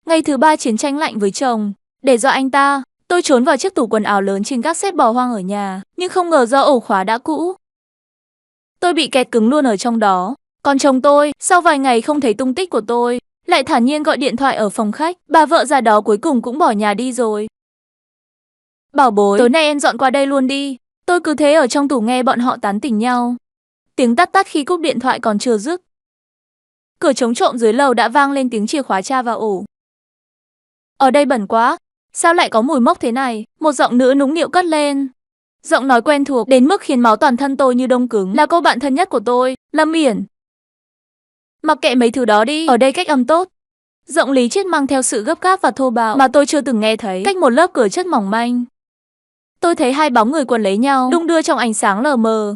Ngày thứ 3 chiến tranh lạnh với chồng. Để dọa anh ta, tôi trốn vào chiếc tủ quần áo lớn trên gác xếp bỏ hoang ở nhà, nhưng không ngờ do ổ khóa đã cũ. Tôi bị kẹt cứng luôn ở trong đó. Còn chồng tôi, sau vài ngày không thấy tung tích của tôi, lại thản nhiên gọi điện thoại ở phòng khách. Bà vợ già đó cuối cùng cũng bỏ nhà đi rồi. Bảo bối, tối nay em dọn qua đây luôn đi. Tôi cứ thế ở trong tủ nghe bọn họ tán tỉnh nhau. Tiếng tắt tắt khi cúp điện thoại còn chưa dứt. Cửa chống trộm dưới lầu đã vang lên tiếng chìa khóa tra vào ổ. Ở đây bẩn quá, sao lại có mùi mốc thế này? Một giọng nữ nũng nịu cất lên. Giọng nói quen thuộc đến mức khiến máu toàn thân tôi như đông cứng. Là cô bạn thân nhất của tôi, Lâm Uyển. Mặc kệ mấy thứ đó đi, ở đây cách âm tốt. Giọng Lý Chiết mang theo sự gấp gáp và thô bạo mà tôi chưa từng nghe thấy. Cách một lớp cửa chất mỏng manh, tôi thấy hai bóng người quấn lấy nhau, đung đưa trong ánh sáng lờ mờ.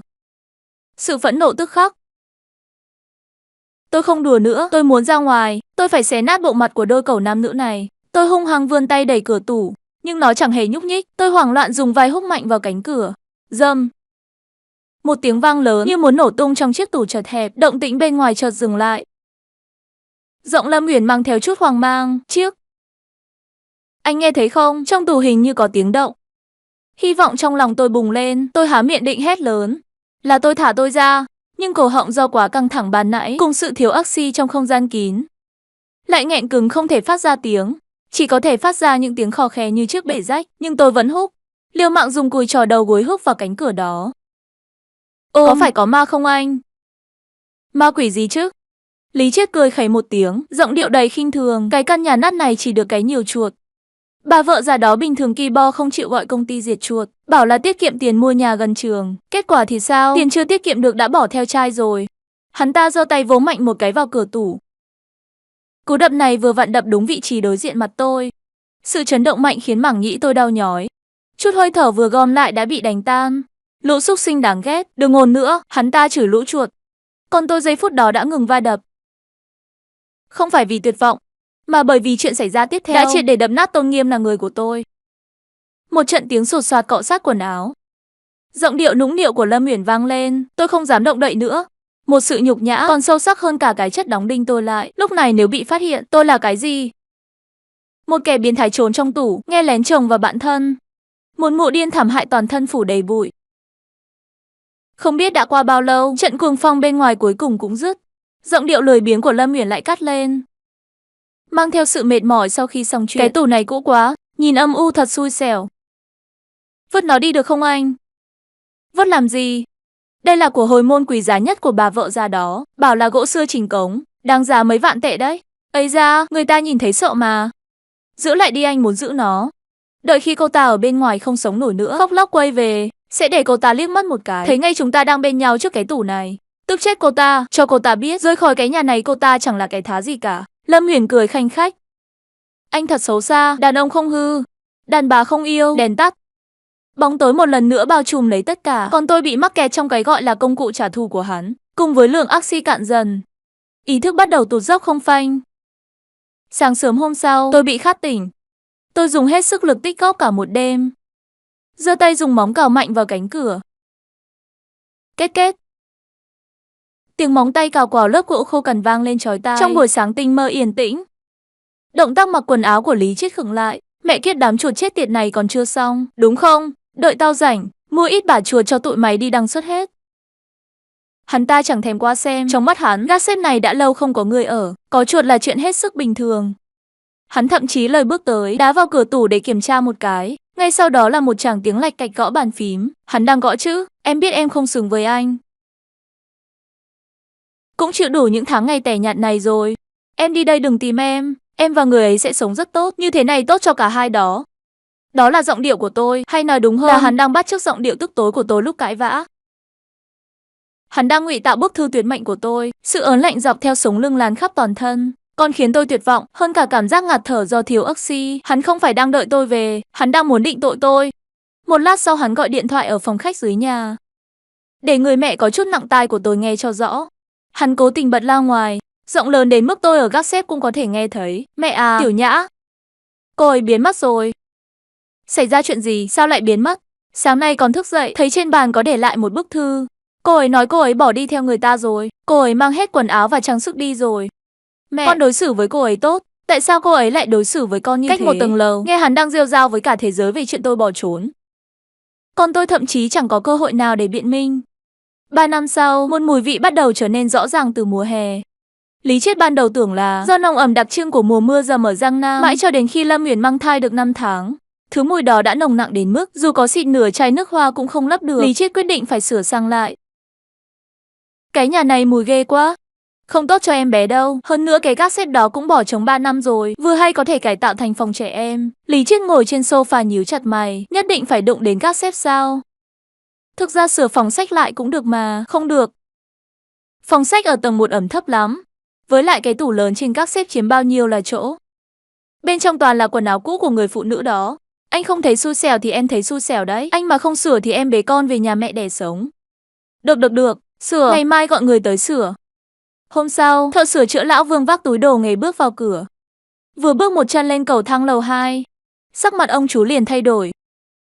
Sự phẫn nộ tức khắc. Tôi không đùa nữa, tôi muốn ra ngoài, tôi phải xé nát bộ mặt của đôi cẩu nam nữ này. Tôi hung hăng vươn tay đẩy cửa tủ, nhưng nó chẳng hề nhúc nhích. Tôi hoảng loạn dùng vai húc mạnh vào cánh cửa. Rầm. Một tiếng vang lớn như muốn nổ tung trong chiếc tủ chật hẹp, động tĩnh bên ngoài chợt dừng lại. Giọng Lâm Uyển mang theo chút hoang mang, "Chiếc. Anh nghe thấy không? Trong tủ hình như có tiếng động." Hy vọng trong lòng tôi bùng lên, tôi há miệng định hét lớn. Là tôi thả tôi ra, nhưng cổ họng do quá căng thẳng ban nãy cùng sự thiếu oxy trong không gian kín lại nghẹn cứng không thể phát ra tiếng, chỉ có thể phát ra những tiếng khò khè như chiếc bể rách, nhưng tôi vẫn húc, liều mạng dùng cùi trò đầu gối húc vào cánh cửa đó. Có phải có ma không anh? Ma quỷ gì chứ? Lý Chiết cười khẩy một tiếng, giọng điệu đầy khinh thường, cái căn nhà nát này chỉ được cái nhiều chuột. Bà vợ già đó bình thường ki bo không chịu gọi công ty diệt chuột, bảo là tiết kiệm tiền mua nhà gần trường. Kết quả thì sao? Tiền chưa tiết kiệm được đã bỏ theo trai rồi. Hắn ta giơ tay vỗ mạnh một cái vào cửa tủ. Cú đập này vừa vặn đập đúng vị trí đối diện mặt tôi. Sự chấn động mạnh khiến mảng nhĩ tôi đau nhói. Chút hơi thở vừa gom lại đã bị đánh tan. Lũ súc sinh đáng ghét, đừng ồn nữa, hắn ta chửi lũ chuột. Còn tôi giây phút đó đã ngừng va đập. Không phải vì tuyệt vọng, mà bởi vì chuyện xảy ra tiếp theo đã triệt để đập nát tôn nghiêm là người của tôi. Một trận tiếng sột soạt cọ sát quần áo. Giọng điệu nũng nịu của Lâm Uyển vang lên, tôi không dám động đậy nữa. Một sự nhục nhã còn sâu sắc hơn cả cái chất đóng đinh tôi lại. Lúc này nếu bị phát hiện, tôi là cái gì? Một kẻ biến thái trốn trong tủ, nghe lén chồng và bạn thân. Một mụ điên thảm hại toàn thân phủ đầy bụi. Không biết đã qua bao lâu, trận cuồng phong bên ngoài cuối cùng cũng dứt. Giọng điệu lười biếng của Lâm Uyển lại cắt lên, mang theo sự mệt mỏi sau khi xong chuyện. Cái tủ này cũ quá, nhìn âm u thật xui xẻo. Vứt nó đi được không anh? Vứt làm gì? Đây là của hồi môn quý giá nhất của bà vợ già đó, bảo là gỗ xưa trình cống, đáng giá mấy vạn tệ đấy. Ây da, người ta nhìn thấy sợ mà. Giữ lại đi, anh muốn giữ nó. Đợi khi cô ta ở bên ngoài không sống nổi nữa, khóc lóc quay về, sẽ để cô ta liếc mắt một cái, thấy ngay chúng ta đang bên nhau trước cái tủ này. Tức chết cô ta, cho cô ta biết rời khỏi cái nhà này cô ta chẳng là cái thá gì cả. Lâm Uyển cười khanh khách. Anh thật xấu xa, đàn ông không hư, đàn bà không yêu, đèn tắt. Bóng tối một lần nữa bao trùm lấy tất cả, còn tôi bị mắc kẹt trong cái gọi là công cụ trả thù của hắn, cùng với lượng oxy cạn dần. Ý thức bắt đầu tụt dốc không phanh. Sáng sớm hôm sau, tôi bị khát tỉnh. Tôi dùng hết sức lực tích góp cả một đêm. Giơ tay dùng móng cào mạnh vào cánh cửa. Két két. Tiếng móng tay cào vào lớp gỗ khô cằn vang lên chói tai. Trong buổi sáng tinh mơ yên tĩnh, động tác mặc quần áo của Lý Chiết khựng lại. Mẹ kiếp, đám chuột chết tiệt này còn chưa xong, đúng không? Đợi tao rảnh, mua ít bả chuột cho tụi mày đi đăng xuất hết. Hắn ta chẳng thèm qua xem, trong mắt hắn, gác xếp này đã lâu không có người ở, có chuột là chuyện hết sức bình thường. Hắn thậm chí lời bước tới, đá vào cửa tủ để kiểm tra một cái. Ngay sau đó là một tràng tiếng lạch cạch gõ bàn phím. Hắn đang gõ chữ, em biết em không xứng với anh. Cũng chịu đủ những tháng ngày tẻ nhạt này rồi. Em đi đây, đừng tìm em và người ấy sẽ sống rất tốt, như thế này tốt cho cả hai đó. Đó là giọng điệu của tôi, hay nói đúng hơn là hắn đang bắt chước giọng điệu tức tối của tôi lúc cãi vã. Hắn đang ngụy tạo bức thư tuyệt mệnh của tôi, sự ớn lạnh dọc theo sống lưng lan khắp toàn thân. Còn khiến tôi tuyệt vọng hơn cả cảm giác ngạt thở do thiếu oxy. Hắn không phải đang đợi tôi về, hắn đang muốn định tội tôi. Một lát sau hắn gọi điện thoại ở phòng khách dưới nhà, để người mẹ có chút nặng tai của tôi nghe cho rõ. Hắn cố tình bật loa ngoài, giọng lớn đến mức tôi ở gác xếp cũng có thể nghe thấy. Mẹ à, Tiểu Nhã, cô ấy biến mất rồi. Xảy ra chuyện gì, sao lại biến mất? Sáng nay còn thức dậy, thấy trên bàn có để lại một bức thư. Cô ấy nói cô ấy bỏ đi theo người ta rồi. Cô ấy mang hết quần áo và trang sức đi rồi. Mẹ, con đối xử với cô ấy tốt, Tại sao cô ấy lại đối xử với con như thế? Cách một tầng lầu, nghe hắn đang rêu rao với cả thế giới về chuyện tôi bỏ trốn. Còn tôi thậm chí chẳng có cơ hội nào để biện minh. 3 năm sau, một mùi vị bắt đầu trở nên rõ ràng từ mùa hè. Lý Chiết ban đầu tưởng là do nồng ẩm đặc trưng của mùa mưa dầm ở Giang Nam, mãi cho đến khi Lâm Uyển mang thai được 5 tháng. Thứ mùi đó đã nồng nặng đến mức dù có xịt nửa chai nước hoa cũng không lấp được. Lý Chiết quyết định phải sửa sang lại. Cái nhà này mùi ghê quá. Không tốt cho em bé đâu. Hơn nữa cái cassette đó cũng bỏ trống 3 năm rồi. Vừa hay có thể cải tạo thành phòng trẻ em. Lý Chiết ngồi trên sofa nhíu chặt mày. Nhất định phải đụng đến cassette sao? Thực ra sửa phòng sách lại cũng được mà. Không được. Phòng sách ở tầng 1 ẩm thấp lắm. Với lại cái tủ lớn trên các xếp chiếm bao nhiêu là chỗ. Bên trong toàn là quần áo cũ của người phụ nữ đó. Anh không thấy xui xẻo thì em thấy xui xẻo đấy. Anh mà không sửa thì em bế con về nhà mẹ đẻ sống. Được. Sửa. Ngày mai gọi người tới sửa. Hôm sau, thợ sửa chữa lão Vương vác túi đồ nghề bước vào cửa. Vừa bước một chân lên cầu thang lầu 2, sắc mặt ông chú liền thay đổi.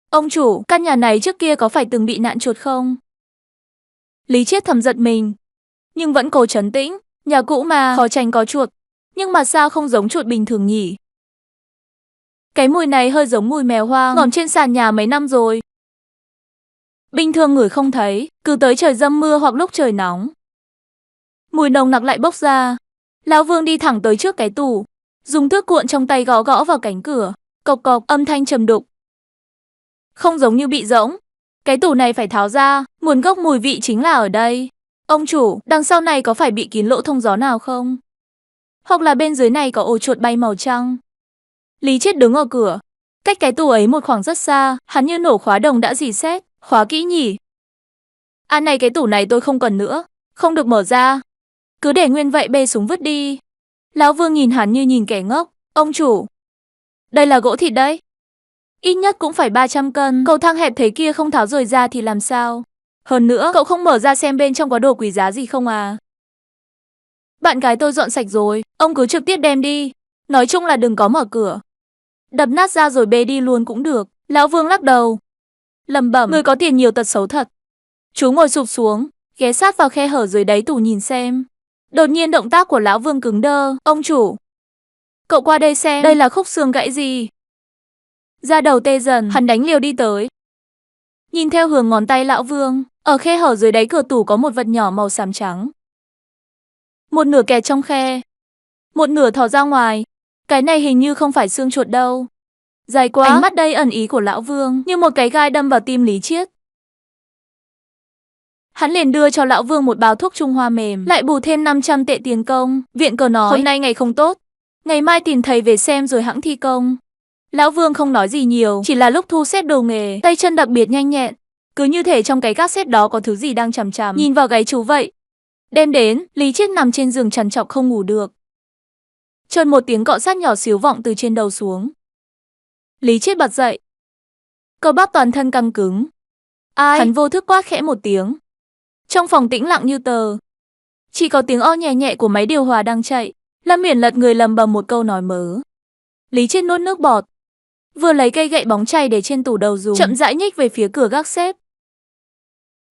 Ông chủ, căn nhà này trước kia có phải từng bị nạn chuột không? Lý Chiết thầm giật mình, nhưng vẫn cố trấn tĩnh. Nhà cũ mà, khó tránh có chuột. Nhưng mà sao không giống chuột bình thường nhỉ? Cái mùi này hơi giống mùi mèo hoang, ngổm trên sàn nhà mấy năm rồi. Bình thường ngửi không thấy, cứ tới trời dầm mưa hoặc lúc trời nóng. Mùi nồng nặc lại bốc ra. Lão Vương đi thẳng tới trước cái tủ, dùng thước cuộn trong tay gõ gõ vào cánh cửa. Cộc cộc, âm thanh trầm đục. Không giống như bị rỗng. Cái tủ này phải tháo ra, nguồn gốc mùi vị chính là ở đây. Ông chủ, đằng sau này có phải bị kín lỗ thông gió nào không? Hoặc là bên dưới này có ổ chuột bay màu trắng? Lý Chiết đứng ở cửa, cách cái tủ ấy một khoảng rất xa, hắn như nổ khóa đồng đã rỉ sét, khóa kỹ nhỉ? À này, cái tủ này tôi không cần nữa, không được mở ra. Cứ để nguyên vậy, bê súng vứt đi. Lão Vương nhìn hắn như nhìn kẻ ngốc. Ông chủ, đây là gỗ thịt đấy. Ít nhất cũng phải 300 cân, cầu thang hẹp thế kia không tháo rời ra thì làm sao? Hơn nữa, cậu không mở ra xem bên trong có đồ quý giá gì không à? Bạn gái tôi dọn sạch rồi, ông cứ trực tiếp đem đi. Nói chung là đừng có mở cửa. Đập nát ra rồi bê đi luôn cũng được. Lão Vương lắc đầu, lẩm bẩm, người có tiền nhiều tật xấu thật. Chú ngồi sụp xuống, ghé sát vào khe hở dưới đáy tủ nhìn xem. Đột nhiên động tác của lão Vương cứng đơ. Ông chủ, cậu qua đây xem, đây là khúc xương gãy gì? Da đầu tê dần, hắn đánh liều đi tới. Nhìn theo hướng ngón tay lão Vương, ở khe hở dưới đáy cửa tủ có một vật nhỏ màu xám trắng. Một nửa kẹt trong khe, một nửa thò ra ngoài. Cái này hình như không phải xương chuột đâu. Dài quá. Ánh mắt đầy ẩn ý của lão Vương như một cái gai đâm vào tim Lý Chiết. Hắn liền đưa cho lão Vương một bao thuốc Trung Hoa mềm, lại bù thêm 500 tệ tiền công. Viện cờ nói, hôm nay ngày không tốt, ngày mai tìm thầy về xem rồi hẵng thi công. Lão Vương không nói gì nhiều, chỉ là lúc thu xếp đồ nghề, tay chân đặc biệt nhanh nhẹn. Cứ như thể trong cái cassette đó có thứ gì đang chằm chằm nhìn vào gáy chú vậy. Đêm đến, Lý Chiết nằm trên giường trằn trọc không ngủ được. Chợt một tiếng cọ sát nhỏ xíu vọng từ trên đầu xuống. Lý Chiết bật dậy. Cơ bắp toàn thân căng cứng. Ai? Hắn vô thức quát khẽ một tiếng. Trong phòng tĩnh lặng như tờ. Chỉ có tiếng o nhẹ nhẹ của máy điều hòa đang chạy. Lâm Uyển lật người lầm bầm một câu nói mớ. Lý Chiết nuốt nước bọt. Vừa lấy cây gậy bóng chày để trên tủ đầu dùng, chậm rãi nhích về phía cửa gác xếp.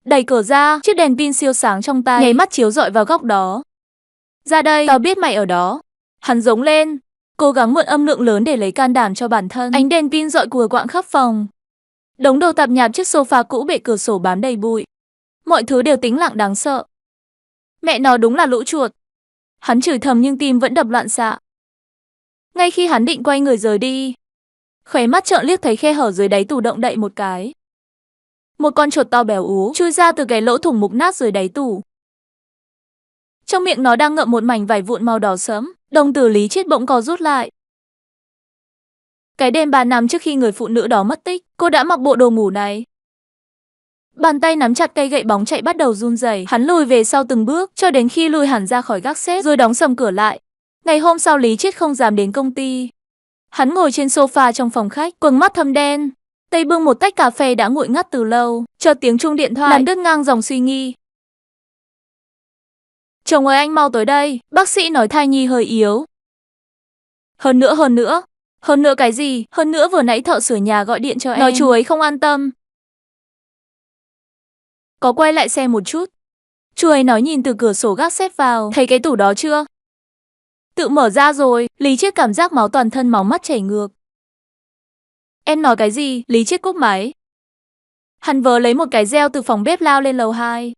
Đẩy cửa ra, chiếc đèn pin siêu sáng trong tay nháy mắt chiếu rọi vào góc đó. Ra đây, tao biết mày ở đó. Hắn giống lên, cố gắng mượn âm lượng lớn để lấy can đảm cho bản thân. Ánh đèn pin rọi cùa quạng khắp phòng. Đống đồ tạp nhạp chiếc sofa cũ bệ cửa sổ bám đầy bụi. Mọi thứ đều tĩnh lặng đáng sợ. Mẹ nó đúng là lũ chuột. Hắn chửi thầm nhưng tim vẫn đập loạn xạ. Ngay khi hắn định quay người rời đi, khóe mắt trợn liếc thấy khe hở dưới đáy tủ động đậy một cái. Một con chuột to béo ú chui ra từ cái lỗ thủng mục nát dưới đáy tủ. Trong miệng nó đang ngậm một mảnh vải vụn màu đỏ sẫm. Đồng tử Lý Chiết bỗng co rút lại. Cái đêm 3 năm trước khi người phụ nữ đó mất tích, cô đã mặc bộ đồ ngủ này. Bàn tay nắm chặt cây gậy bóng chạy bắt đầu run rẩy. Hắn lùi về sau từng bước cho đến khi lùi hẳn ra khỏi gác xếp rồi đóng sầm cửa lại. Ngày hôm sau Lý Chiết không dám đến công ty. Hắn ngồi trên sofa trong phòng khách, quầng mắt thâm đen, tay bưng một tách cà phê đã nguội ngắt từ lâu. Chợt tiếng chuông điện thoại làm đứt ngang dòng suy nghĩ. Chồng ơi, anh mau tới đây, bác sĩ nói thai nhi hơi yếu. Hơn nữa cái gì? Hơn nữa vừa nãy thợ sửa nhà gọi điện cho em, nói chú ấy không an tâm. Có quay lại xem một chút. Chú ấy nói nhìn từ cửa sổ gác xếp vào, thấy cái tủ đó chưa? Tự mở ra rồi, Lý Chiết cảm giác máu toàn thân máu mắt chảy ngược. Em nói cái gì? Lý Chiết cúp máy. Hắn vớ lấy một cái reo từ phòng bếp lao lên lầu 2.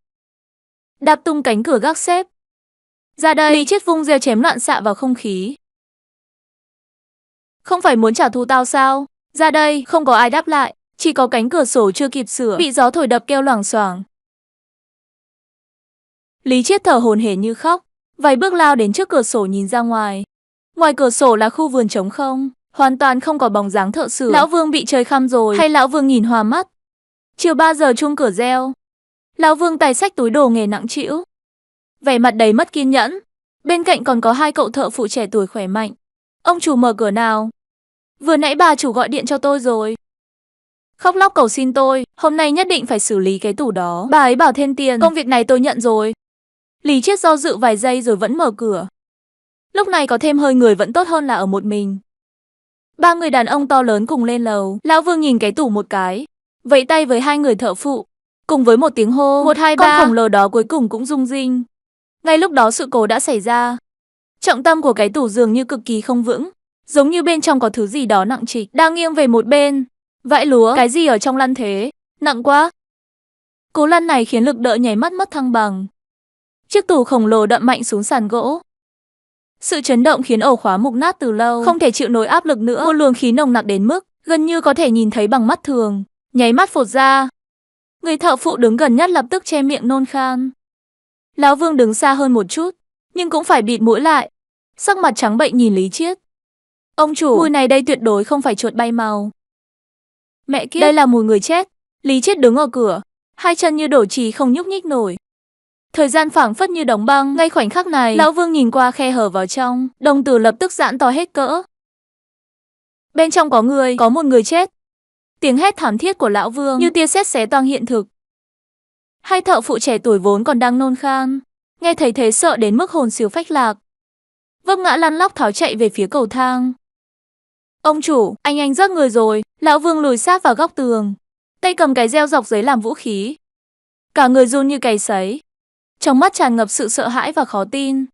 Đạp tung cánh cửa gác xếp. Ra đây, Lý Chiết vung reo chém loạn xạ vào không khí. Không phải muốn trả thù tao sao? Ra đây, không có ai đáp lại, chỉ có cánh cửa sổ chưa kịp sửa, bị gió thổi đập kêu loảng xoảng. Lý Chiết thở hổn hển như khóc, vài bước lao đến trước cửa sổ nhìn ra ngoài. Ngoài cửa sổ là khu vườn trống không, hoàn toàn không có bóng dáng thợ sửa. Lão Vương bị chơi khăm rồi, hay Lão Vương nhìn hoa mắt? Chưa bao giờ chuông cửa reo. Lão Vương tay xách túi đồ nghề nặng trĩu, vẻ mặt đầy mất kiên nhẫn. Bên cạnh còn có hai cậu thợ phụ trẻ tuổi khỏe mạnh. Ông chủ mở cửa nào. Vừa nãy bà chủ gọi điện cho tôi rồi. Khóc lóc cầu xin tôi, hôm nay nhất định phải xử lý cái tủ đó. Bà ấy bảo thêm tiền, công việc này tôi nhận rồi. Lý Chiết do dự vài giây rồi vẫn mở cửa. Lúc này có thêm hơi người vẫn tốt hơn là ở một mình. Ba người đàn ông to lớn cùng lên lầu. Lão Vương nhìn cái tủ một cái, vẫy tay với hai người thợ phụ. Cùng với một tiếng hô, 1, 2, 3, con khổng lồ đó cuối cùng cũng rung rinh. Ngay lúc đó sự cố đã xảy ra. Trọng tâm của cái tủ dường như cực kỳ không vững, giống như bên trong có thứ gì đó nặng trịch, đang nghiêng về một bên. Vãi lúa, cái gì ở trong lăn thế? Nặng quá. Cú lăn này khiến lực đỡ nháy mắt mất thăng bằng. Chiếc tủ khổng lồ đập mạnh xuống sàn gỗ. Sự chấn động khiến ổ khóa mục nát từ lâu, không thể chịu nổi áp lực nữa. Một luồng khí nồng nặc đến mức gần như có thể nhìn thấy bằng mắt thường, nháy mắt phột ra. Người thợ phụ đứng gần nhất lập tức che miệng nôn khan. Lão Vương đứng xa hơn một chút, nhưng cũng phải bịt mũi lại, sắc mặt trắng bệch nhìn Lý Chiết. Ông chủ, mùi này đây tuyệt đối không phải chuột bay màu. Mẹ kiếp, đây là mùi người chết. Lý Chiết đứng ở cửa, hai chân như đổ trì không nhúc nhích nổi. Thời gian phảng phất như đóng băng. Ngay khoảnh khắc này, Lão Vương nhìn qua khe hở vào trong, đồng tử lập tức giãn to hết cỡ. Bên trong có người, có một người chết. Tiếng hét thảm thiết của Lão Vương như tia sét xé toang hiện thực. Hai thợ phụ trẻ tuổi vốn còn đang nôn khan, nghe thấy thế sợ đến mức hồn siêu phách lạc, vấp ngã lăn lóc tháo chạy về phía cầu thang. Ông chủ, anh rớt người rồi. Lão Vương lùi sát vào góc tường, tay cầm cái reo dọc giấy làm vũ khí. Cả người run như cày sấy, trong mắt tràn ngập sự sợ hãi và khó tin.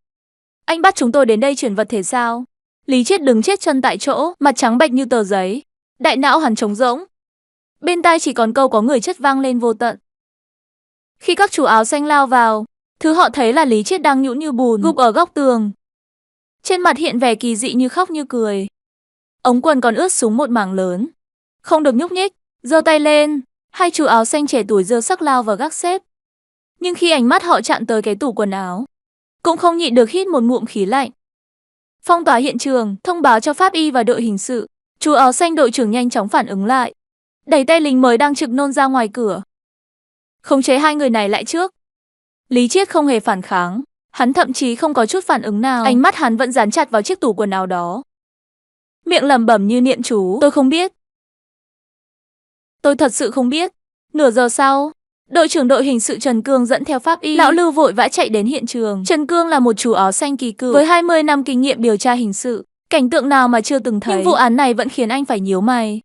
Anh bắt chúng tôi đến đây chuyển vật thể sao? Lý Chiết đứng chết chân tại chỗ, mặt trắng bệch như tờ giấy. Đại não hắn trống rỗng. Bên tai chỉ còn câu có người chất vang lên vô tận. Khi các chủ áo xanh lao vào, thứ họ thấy là Lý Chiết đang nhũn như bùn, gục ở góc tường. Trên mặt hiện vẻ kỳ dị như khóc như cười. Ống quần còn ướt sũng một mảng lớn. Không được nhúc nhích, giơ tay lên. Hai chủ áo xanh trẻ tuổi giơ sắc lao vào gác xếp. Nhưng khi ánh mắt họ chạm tới cái tủ quần áo, cũng không nhịn được hít một ngụm khí lạnh. Phong tỏa hiện trường, thông báo cho pháp y và đội hình sự. Chú áo xanh đội trưởng nhanh chóng phản ứng lại, đẩy tay lính mới đang trực nôn ra ngoài cửa, khống chế hai người này lại trước. Lý Chiết không hề phản kháng, hắn thậm chí không có chút phản ứng nào, ánh mắt hắn vẫn dán chặt vào chiếc tủ quần áo đó. Miệng lẩm bẩm như niệm chú, tôi không biết. Tôi thật sự không biết. Nửa giờ sau, đội trưởng đội hình sự Trần Cương dẫn theo pháp y, lão Lưu vội vã chạy đến hiện trường. Trần Cương là một chú áo xanh kỳ cựu với 20 năm kinh nghiệm điều tra hình sự, cảnh tượng nào mà chưa từng thấy. Nhưng vụ án này vẫn khiến anh phải nhíu mày.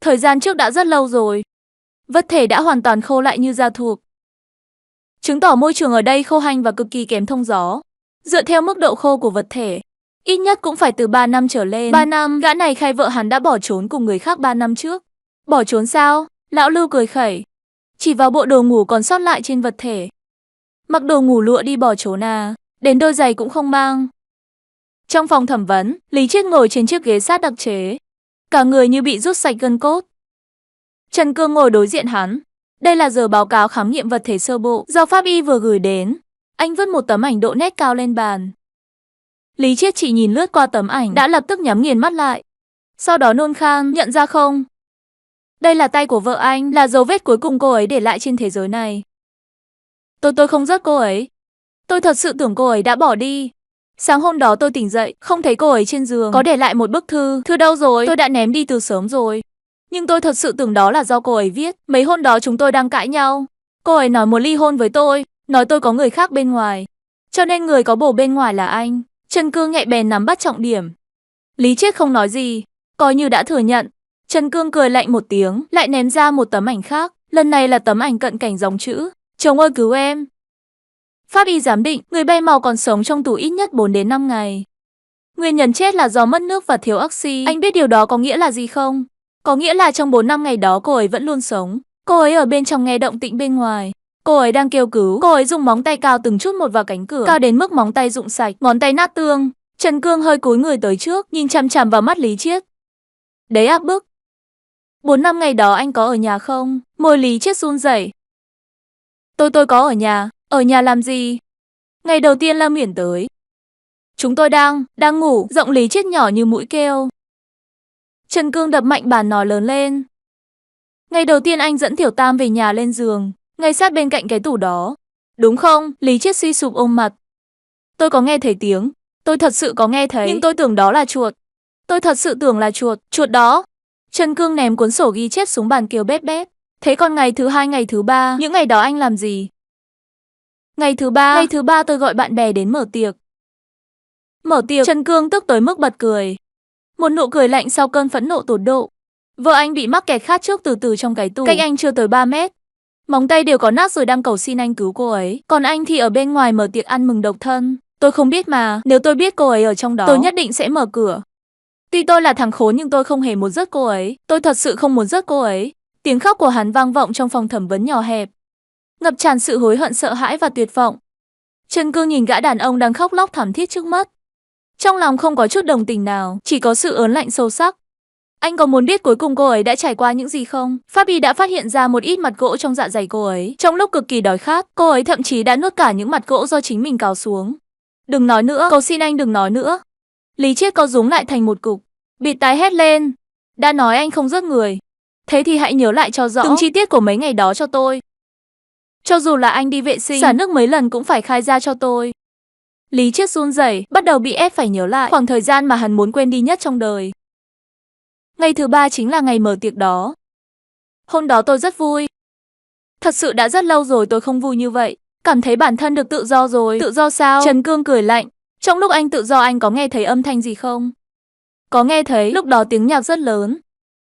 Thời gian trước đã rất lâu rồi, vật thể đã hoàn toàn khô lại như da thuộc, chứng tỏ môi trường ở đây khô hanh và cực kỳ kém thông gió. Dựa theo mức độ khô của vật thể, ít nhất cũng phải từ 3 năm trở lên. 3 năm, gã này khai vợ hắn đã bỏ trốn cùng người khác 3 năm trước. Bỏ trốn sao? Lão Lưu cười khẩy, chỉ vào bộ đồ ngủ còn sót lại trên vật thể. Mặc đồ ngủ lụa đi bỏ trốn à? Đến đôi giày cũng không mang. Trong phòng thẩm vấn, Lý Chiết ngồi trên chiếc ghế sát đặc chế, cả người như bị rút sạch gân cốt. Trần Cương ngồi đối diện hắn. Đây là giờ báo cáo khám nghiệm vật thể sơ bộ do pháp y vừa gửi đến. Anh vứt một tấm ảnh độ nét cao lên bàn. Lý Chiết chỉ nhìn lướt qua tấm ảnh đã lập tức nhắm nghiền mắt lại. Sau đó nôn khan, nhận ra không? Đây là tay của vợ anh, là dấu vết cuối cùng cô ấy để lại trên thế giới này. Tôi không giết cô ấy. Tôi thật sự tưởng cô ấy đã bỏ đi. Sáng hôm đó tôi tỉnh dậy, không thấy cô ấy trên giường, có để lại một bức thư. Thư đâu rồi? Tôi đã ném đi từ sớm rồi. Nhưng tôi thật sự tưởng đó là do cô ấy viết. Mấy hôm đó chúng tôi đang cãi nhau. Cô ấy nói muốn ly hôn với tôi, nói tôi có người khác bên ngoài. Cho nên người có bồ bên ngoài là anh. Trần Cương nhạy bén nắm bắt trọng điểm. Lý Chiết không nói gì, coi như đã thừa nhận. Trần Cương cười lạnh một tiếng, lại ném ra một tấm ảnh khác. Lần này là tấm ảnh cận cảnh dòng chữ: chồng ơi cứu em. Pháp y giám định, người bay màu còn sống trong tù ít nhất 4 đến 5 ngày. Nguyên nhân chết là do mất nước và thiếu oxy. Anh biết điều đó có nghĩa là gì không? Có nghĩa là trong 4 năm ngày đó cô ấy vẫn luôn sống. Cô ấy ở bên trong nghe động tĩnh bên ngoài. Cô ấy đang kêu cứu. Cô ấy dùng móng tay cao từng chút một vào cánh cửa, cao đến mức móng tay rụng sạch, ngón tay nát tương. Trần Cương hơi cúi người tới trước, nhìn chằm chằm vào mắt Lý Chiết. Đấy áp bức. 4 năm ngày đó anh có ở nhà không? Môi Lý Chiết run rẩy. Tôi có ở nhà. Ở nhà làm gì? Ngày đầu tiên Lâm Uyển tới. Chúng tôi đang ngủ, giọng Lý Chiết nhỏ như mũi kêu. Trần Cương đập mạnh bàn nói lớn lên. Ngày đầu tiên anh dẫn Tiểu Tam về nhà lên giường, ngay sát bên cạnh cái tủ đó. Đúng không? Lý Chiết suy sụp ôm mặt. Tôi có nghe thấy tiếng. Tôi thật sự có nghe thấy, nhưng tôi tưởng đó là chuột. Tôi thật sự tưởng là chuột đó. Trần Cương ném cuốn sổ ghi chép xuống bàn kêu bép bép. Thế còn ngày thứ hai, ngày thứ ba, những ngày đó anh làm gì? Ngày thứ ba tôi gọi bạn bè đến mở tiệc. Mở tiệc? Trần Cương tức tới mức bật cười. Một nụ cười lạnh sau cơn phẫn nộ tột độ. Vợ anh bị mắc kẹt khát trước từ trong cái tủ, cách anh chưa tới 3 mét. Móng tay đều có nát rồi, đang cầu xin anh cứu cô ấy. Còn anh thì ở bên ngoài mở tiệc ăn mừng độc thân. Tôi không biết mà, nếu tôi biết cô ấy ở trong đó, tôi nhất định sẽ mở cửa. Tuy tôi là thằng khốn nhưng tôi không hề muốn rớt cô ấy. Tôi thật sự không muốn rớt cô ấy. Tiếng khóc của hắn vang vọng trong phòng thẩm vấn nhỏ hẹp, ngập tràn sự hối hận, sợ hãi và tuyệt vọng. Trần Cương nhìn gã đàn ông đang khóc lóc thảm thiết trước mắt. Trong lòng không có chút đồng tình nào, chỉ có sự ớn lạnh sâu sắc. Anh có muốn biết cuối cùng cô ấy đã trải qua những gì không? Pháp y đã phát hiện ra một ít mặt gỗ trong dạ dày cô ấy. Trong lúc cực kỳ đói khát, cô ấy thậm chí đã nuốt cả những mặt gỗ do chính mình cào xuống. Đừng nói nữa, cầu xin anh đừng nói nữa. Lý Chiết co rúm lại thành một cục, bịt tai hét lên. Đã nói anh không giết người. Thế thì hãy nhớ lại cho rõ từng chi tiết của mấy ngày đó cho tôi. Cho dù là anh đi vệ sinh, xả nước mấy lần cũng phải khai ra cho tôi. Lý Chiết run rẩy, bắt đầu bị ép phải nhớ lại khoảng thời gian mà hắn muốn quên đi nhất trong đời. Ngày thứ ba chính là ngày mở tiệc đó. Hôm đó tôi rất vui. Thật sự đã rất lâu rồi tôi không vui như vậy. Cảm thấy bản thân được tự do rồi. Tự do sao? Trần Cương cười lạnh. Trong lúc anh tự do anh có nghe thấy âm thanh gì không? Có nghe thấy, lúc đó tiếng nhạc rất lớn.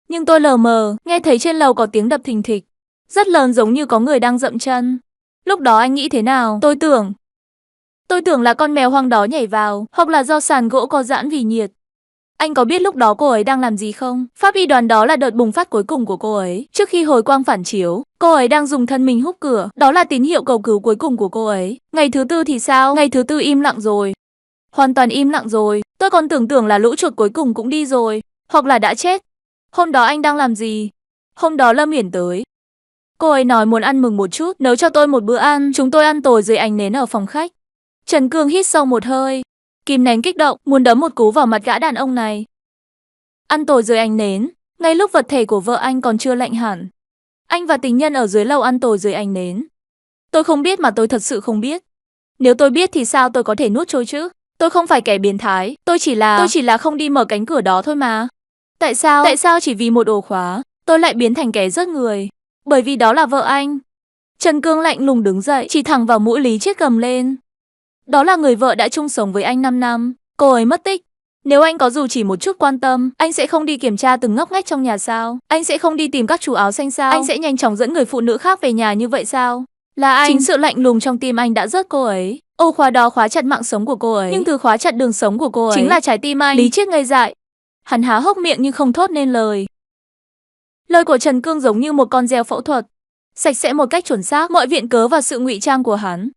Nhưng tôi lờ mờ, nghe thấy trên lầu có tiếng đập thình thịch. Rất lớn, giống như có người đang dậm chân. Lúc đó anh nghĩ thế nào? Tôi tưởng là con mèo hoang đó nhảy vào, hoặc là do sàn gỗ co giãn vì nhiệt. Anh có biết lúc đó cô ấy đang làm gì không? Pháp y đoán đó là đợt bùng phát cuối cùng của cô ấy. Trước khi hồi quang phản chiếu, cô ấy đang dùng thân mình húc cửa. Đó là tín hiệu cầu cứu cuối cùng của cô ấy. Ngày thứ tư thì sao? Ngày thứ tư im lặng rồi. Hoàn toàn im lặng rồi. Tôi còn tưởng là lũ chuột cuối cùng cũng đi rồi. Hoặc là đã chết. Hôm đó anh đang làm gì? Hôm đó Lâm Uyển tới. Cô ấy nói muốn ăn mừng một chút, nấu cho tôi một bữa ăn. Chúng tôi ăn tồi dưới ánh nến ở phòng khách. Trần Cương hít sâu một hơi, kìm nén kích động, muốn đấm một cú vào mặt gã đàn ông này. Ăn tồi dưới ánh nến, ngay lúc vật thể của vợ anh còn chưa lạnh hẳn. Anh và tình nhân ở dưới lầu ăn tồi dưới ánh nến. Tôi không biết mà, tôi thật sự không biết. Nếu tôi biết thì sao tôi có thể nuốt trôi chứ? Tôi không phải kẻ biến thái, tôi chỉ là không đi mở cánh cửa đó thôi mà. Tại sao chỉ vì một ổ khóa, tôi lại biến thành kẻ giết người? Bởi vì đó là vợ anh. Trần Cương lạnh lùng đứng dậy, chỉ thẳng vào mũi Lý Chiết gầm lên. Đó là người vợ đã chung sống với anh 5 năm, cô ấy mất tích. Nếu anh có dù chỉ một chút quan tâm, anh sẽ không đi kiểm tra từng ngóc ngách trong nhà sao? Anh sẽ không đi tìm các chú áo xanh sao? Anh sẽ nhanh chóng dẫn người phụ nữ khác về nhà như vậy sao? Là anh. Chính sự lạnh lùng trong tim anh đã rớt cô ấy. Ổ khóa đó khóa chặt mạng sống của cô ấy, nhưng thứ khóa chặt đường sống của cô ấy chính là trái tim anh. Lý Chiết ngây dại. Hắn há hốc miệng nhưng không thốt nên lời. Lời của Trần Cương giống như một con dao phẫu thuật, sạch sẽ một cách chuẩn xác mọi viện cớ và sự ngụy trang của hắn.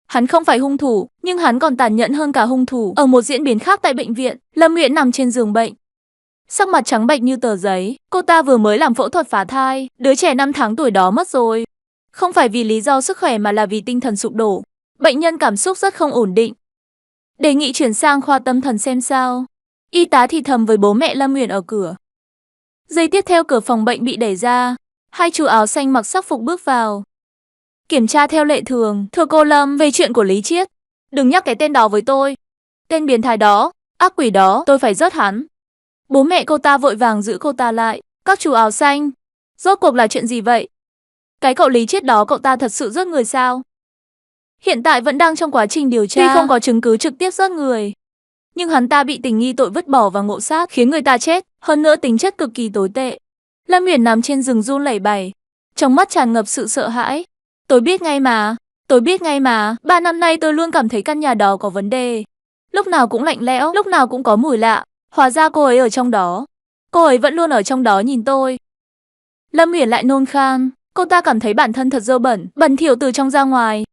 Hắn không phải hung thủ, nhưng hắn còn tàn nhẫn hơn cả hung thủ. Ở một diễn biến khác tại bệnh viện, Lâm Uyển nằm trên giường bệnh, sắc mặt trắng bệch như tờ giấy. Cô ta vừa mới làm phẫu thuật phá thai, đứa trẻ 5 tháng tuổi đó mất rồi. Không phải vì lý do sức khỏe mà là vì tinh thần sụp đổ. Bệnh nhân cảm xúc rất không ổn định. Đề nghị chuyển sang khoa tâm thần xem sao. Y tá thì thầm với bố mẹ Lâm Uyển ở cửa. Giây tiếp theo cửa phòng bệnh bị đẩy ra. Hai chú áo xanh mặc sắc phục bước vào. Kiểm tra theo lệ thường. Thưa cô Lâm, về chuyện của Lý Chiết, đừng nhắc cái tên đó với tôi. Tên biến thái đó, ác quỷ đó, tôi phải giết hắn. Bố mẹ cô ta vội vàng giữ cô ta lại. Các chú áo xanh, rốt cuộc là chuyện gì vậy? Cái cậu Lý Chiết đó, cậu ta thật sự giết người sao? Hiện tại vẫn đang trong quá trình điều tra. Tuy không có chứng cứ trực tiếp giết người, nhưng hắn ta bị tình nghi tội vứt bỏ và ngộ sát, khiến người ta chết. Hơn nữa tính chất cực kỳ tồi tệ. Lâm Uyển nằm trên giường run lẩy bẩy, trong mắt tràn ngập sự sợ hãi. Tôi biết ngay mà. Tôi biết ngay mà, 3 năm nay tôi luôn cảm thấy căn nhà đó có vấn đề. Lúc nào cũng lạnh lẽo, lúc nào cũng có mùi lạ. Hóa ra cô ấy ở trong đó. Cô ấy vẫn luôn ở trong đó nhìn tôi. Lâm Uyển lại nôn khan. Cô ta cảm thấy bản thân thật dơ bẩn, bẩn thỉu từ trong ra ngoài.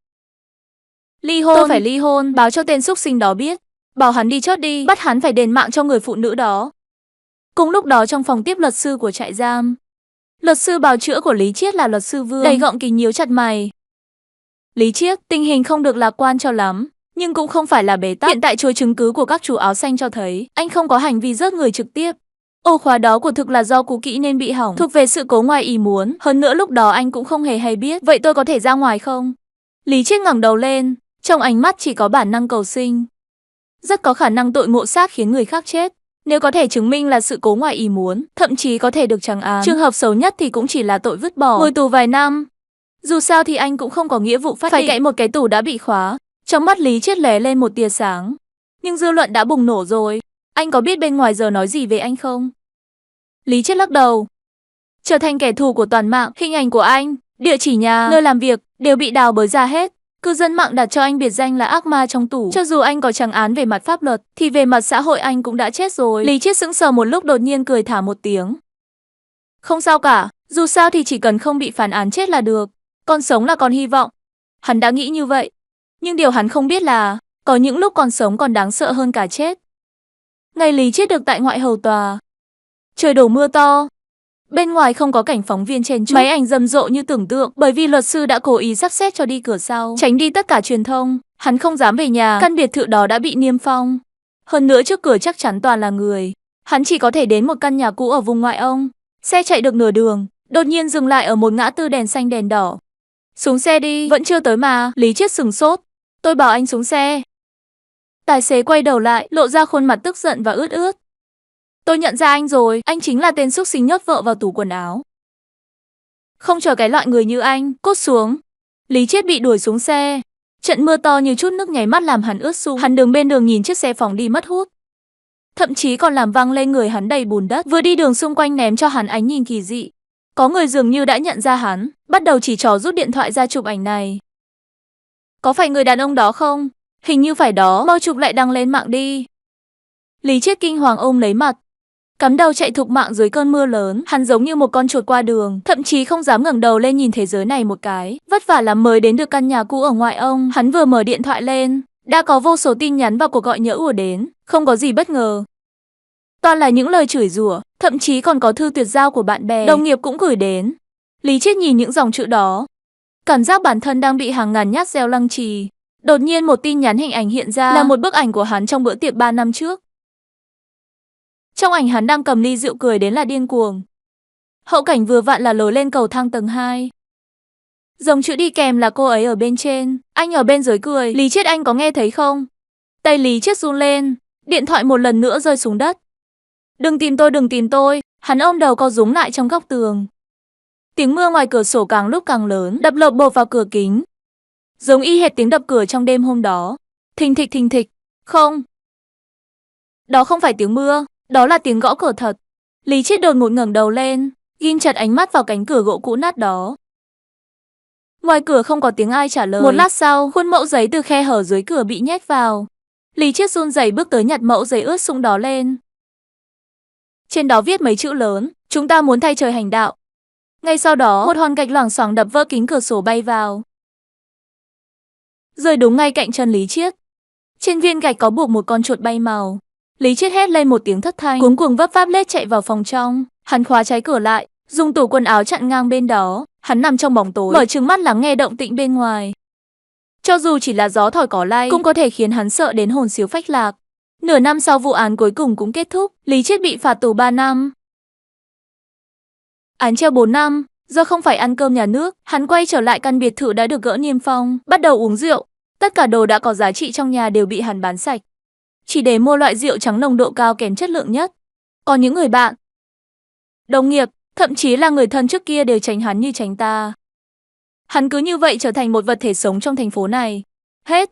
Ly hôn. Tôi phải ly hôn, báo cho tên xúc sinh đó biết. Bảo hắn đi chốt đi, bắt hắn phải đền mạng cho người phụ nữ đó. Cùng lúc đó trong phòng tiếp luật sư của trại giam, luật sư bào chữa của Lý Chiết là luật sư Vương, đầy gọng kính nhíu chặt mày. Lý Chiết, tình hình không được lạc quan cho lắm, nhưng cũng không phải là bế tắc. Hiện tại chuỗi chứng cứ của các chú áo xanh cho thấy anh không có hành vi giết người trực tiếp. Ổ khóa đó của thực là do cũ kỹ nên bị hỏng, thuộc về sự cố ngoài ý muốn. Hơn nữa lúc đó anh cũng không hề hay biết. Vậy tôi có thể ra ngoài không? Lý Chiết ngẩng đầu lên, trong ánh mắt chỉ có bản năng cầu sinh. Rất có khả năng tội ngộ sát khiến người khác chết. Nếu có thể chứng minh là sự cố ngoài ý muốn, thậm chí có thể được trắng án. Trường hợp xấu nhất thì cũng chỉ là tội vứt bỏ, ngồi tù vài năm. Dù sao thì anh cũng không có nghĩa vụ phải cậy một cái tủ đã bị khóa. Trong mắt Lý Chiết lóe lên một tia sáng. Nhưng dư luận đã bùng nổ rồi. Anh có biết bên ngoài giờ nói gì về anh không? Lý Chiết lắc đầu. Trở thành kẻ thù của toàn mạng, hình ảnh của anh, địa chỉ nhà, nơi làm việc đều bị đào bới ra hết. Cư dân mạng đặt cho anh biệt danh là ác ma trong tủ. Cho dù anh có trắng án về mặt pháp luật, thì về mặt xã hội anh cũng đã chết rồi. Lý Chiết sững sờ một lúc đột nhiên cười thả một tiếng. Không sao cả, dù sao thì chỉ cần không bị phán án chết là được. Còn sống là còn hy vọng. Hắn đã nghĩ như vậy. Nhưng điều hắn không biết là, có những lúc còn sống còn đáng sợ hơn cả chết. Ngày Lý Chiết được tại ngoại hầu tòa. Trời đổ mưa to. Bên ngoài không có cảnh phóng viên chen chúc, máy ảnh rầm rộ như tưởng tượng, bởi vì luật sư đã cố ý sắp xếp cho đi cửa sau, tránh đi tất cả truyền thông. Hắn không dám về nhà, căn biệt thự đó đã bị niêm phong. Hơn nữa trước cửa chắc chắn toàn là người. Hắn chỉ có thể đến một căn nhà cũ ở vùng ngoại ông. Xe chạy được nửa đường, đột nhiên dừng lại ở một ngã tư đèn xanh đèn đỏ. Xuống xe đi, vẫn chưa tới mà. Lý Chiết sửng sốt. Tôi bảo anh xuống xe. Tài xế quay đầu lại, lộ ra khuôn mặt tức giận và ướt ướt. Tôi nhận ra anh rồi, anh chính là tên xúc sinh nhốt vợ vào tủ quần áo. Không chờ cái loại người như anh, cút xuống. Lý Chiết bị đuổi xuống xe. Trận mưa to như chút nước nháy mắt làm hắn ướt sũng. Hắn đứng bên đường nhìn chiếc xe phóng đi mất hút. Thậm chí còn làm văng lên người hắn đầy bùn đất. Vừa đi đường xung quanh ném cho hắn ánh nhìn kỳ dị. Có người dường như đã nhận ra hắn, bắt đầu chỉ trỏ rút điện thoại ra chụp ảnh này. Có phải người đàn ông đó không? Hình như phải đó, mau chụp lại đăng lên mạng đi. Lý Chiết kinh hoàng ôm lấy mặt. Cắm đầu chạy thục mạng dưới cơn mưa lớn, hắn giống như một con chuột qua đường, thậm chí không dám ngẩng đầu lên nhìn thế giới này một cái. Vất vả lắm mới đến được căn nhà cũ ở ngoại ông, hắn vừa mở điện thoại lên, đã có vô số tin nhắn và cuộc gọi nhỡ ùa đến, không có gì bất ngờ. Toàn là những lời chửi rủa, thậm chí còn có thư tuyệt giao của bạn bè, đồng nghiệp cũng gửi đến. Lý Chiết nhìn những dòng chữ đó, cảm giác bản thân đang bị hàng ngàn nhát dao lăng trì. Đột nhiên một tin nhắn hình ảnh hiện ra, là một bức ảnh của hắn trong bữa tiệc 3 năm trước. Trong ảnh hắn đang cầm ly rượu cười đến là điên cuồng. Hậu cảnh vừa vặn là lối lên cầu thang tầng 2. Dòng chữ đi kèm là cô ấy ở bên trên, anh ở bên dưới cười. Lý Chiết, anh có nghe thấy không? Tay Lý Chiết run lên, điện thoại một lần nữa rơi xuống đất. Đừng tìm tôi, đừng tìm tôi. Hắn ôm đầu co rúm lại trong góc tường. Tiếng mưa ngoài cửa sổ càng lúc càng lớn, đập lộp bộp vào cửa kính. Giống y hệt tiếng đập cửa trong đêm hôm đó. Thình thịch thình thịch. Không. Đó không phải tiếng mưa, đó là tiếng gõ cửa thật. Lý Chiết đột ngột ngẩng đầu lên, ghim chặt ánh mắt vào cánh cửa gỗ cũ nát đó. Ngoài cửa không có tiếng ai trả lời. Một lát sau, khuôn mẫu giấy từ khe hở dưới cửa bị nhét vào. Lý Chiết run rẩy bước tới nhặt mẫu giấy ướt sũng đó lên. Trên đó viết mấy chữ lớn, chúng ta muốn thay trời hành đạo. Ngay sau đó, một hòn gạch loảng xoảng đập vỡ kính cửa sổ bay vào, rơi đúng ngay cạnh chân Lý Chiết. Trên viên gạch có buộc một con chuột bay màu. Lý Chiết hét lên một tiếng thất thanh, cuống cuồng vấp váp lết chạy vào phòng trong. Hắn khóa trái cửa lại, dùng tủ quần áo chặn ngang bên đó. Hắn nằm trong bóng tối, mở trừng mắt lắng nghe động tĩnh bên ngoài. Cho dù chỉ là gió thổi cỏ lay, cũng có thể khiến hắn sợ đến hồn xíu phách lạc. Nửa năm sau vụ án cuối cùng cũng kết thúc, Lý Chiết bị phạt tù 3 năm. Án treo 4 năm, do không phải ăn cơm nhà nước, hắn quay trở lại căn biệt thự đã được gỡ niêm phong, bắt đầu uống rượu. Tất cả đồ đã có giá trị trong nhà đều bị hắn bán sạch, chỉ để mua loại rượu trắng nồng độ cao kém chất lượng nhất. Còn những người bạn, đồng nghiệp, thậm chí là người thân trước kia đều tránh hắn như tránh ta. Hắn cứ như vậy trở thành một vật thể sống trong thành phố này. Hết.